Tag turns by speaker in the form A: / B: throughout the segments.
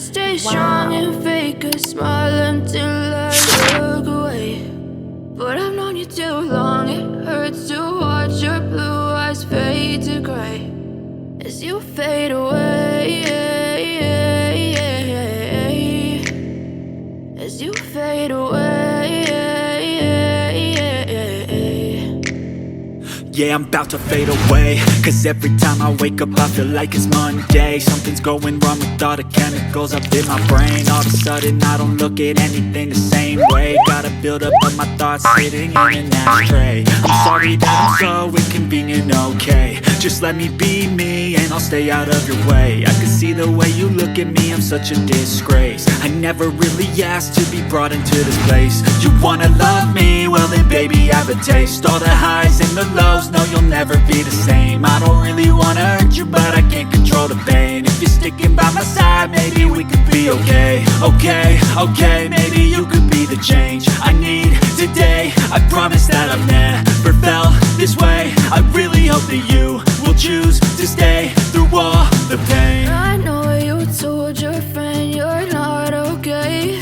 A: stay strong and fake a smile until I look away. But I've known you too long, it hurts to watch your blue eyes fade to gray as you fade away, as you fade away.
B: Yeah, I'm about to fade away, cause every time I wake up I feel like it's Monday. Something's going wrong with all the chemicals up in my brain. All of a sudden I don't look at anything the same way. Gotta build up of my thoughts sitting in an ashtray. I'm sorry that I'm so inconvenient, okay. Just let me be me and I'll stay out of your way. I can see the way you look at me, I'm such a disgrace. I never really asked to be brought into this place. You wanna love me? Well then baby I have a taste. All the highs and the lows, no you'll never be the same. I don't really wanna hurt you but I can't control the pain. If you're sticking by my side maybe we could be okay. Okay, maybe you could be the change I need today. I promise that I've never felt this way. I really hope that you will choose to stay through all the pain.
A: I know you told your friend you're not okay,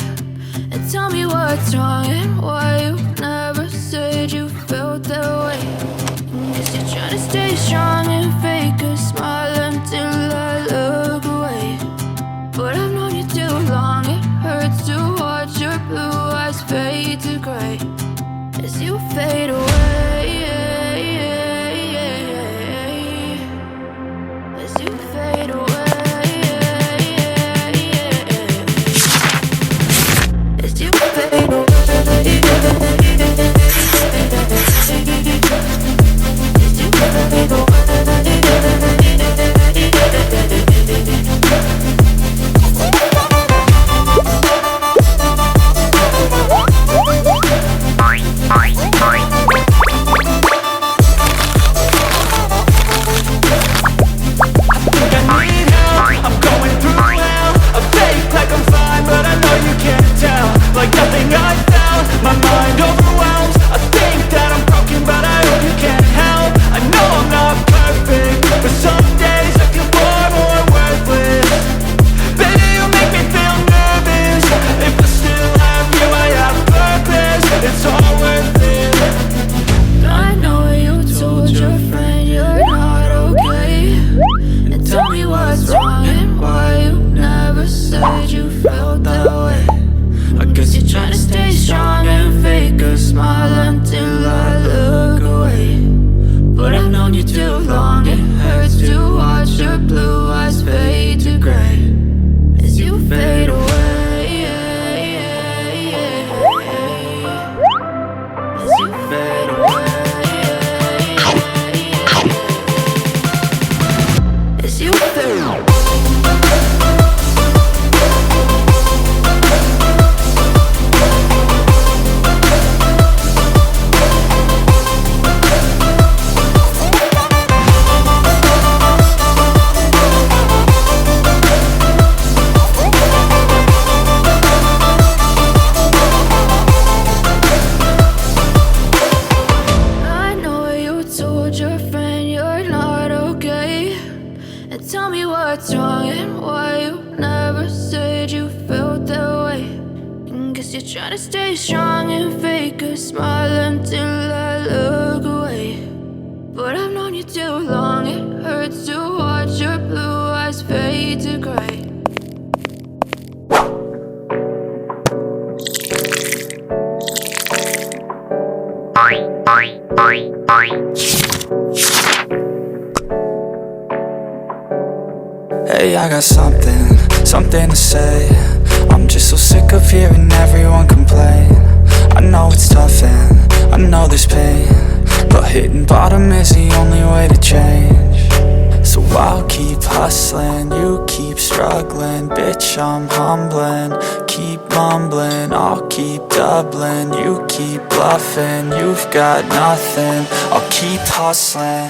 A: and tell me what's wrong and why you never said you felt that way. Guess you're trying to stay strong and fake a smile until I look away. But I've known you too long, it hurts to watch your blue eyes fade to gray as you fade away, as you fade away, as you fade away.
B: Like nothing I felt, my mind overwhelms. I think that I'm broken, but I hope you can't help. I know I'm not perfect, but some days I feel far more worthless. Baby, you make me feel nervous. If I still have you, I have purpose. It's all worth it.
A: I know you told your friend you're not okay, and tell me what's wrong and why you never said you felt that way. I guess you're trying to stay strong and fake a smile until I look away. But I've known you too long, it hurts to watch your blue eyes fade to gray as you fade away, as you fade away, as you fade away. Tell me what's wrong and why you never said you felt that way. And guess you're trying to stay strong and fake a smile until I look away. But I've known you too long, it hurts to watch your blue eyes fade to gray.
C: Hey, I got something to say. I'm just so sick of hearing everyone complain. I know it's tough and I know there's pain, but hitting bottom is the only way to change. So I'll keep hustling, you keep struggling. Bitch, I'm humbling, keep mumbling. I'll keep doubling, you keep bluffing. You've got nothing, I'll keep hustling.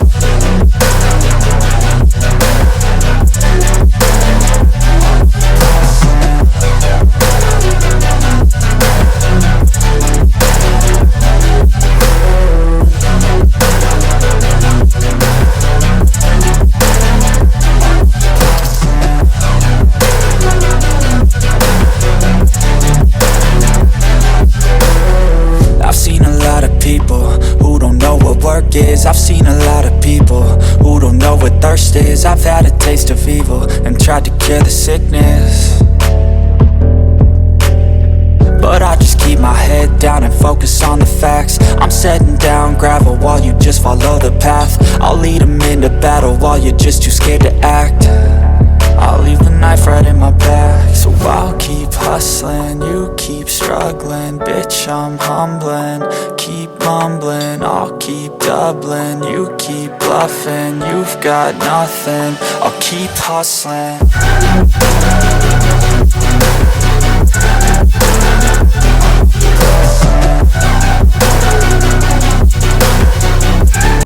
C: break is. I've seen a lot of people who don't know what thirst is. I've had a taste of evil and tried to cure the sickness, but I just keep my head down and focus on the facts. I'm setting down gravel while you just follow the path. I'll lead them into battle while you're just too scared to act. I'll leave the knife right in my back. So I'll keep hustling, you keep struggling. Bitch, I'm humbling, keep mumbling. I'll keep doubling, you keep bluffing. You've got nothing, I'll keep hustling.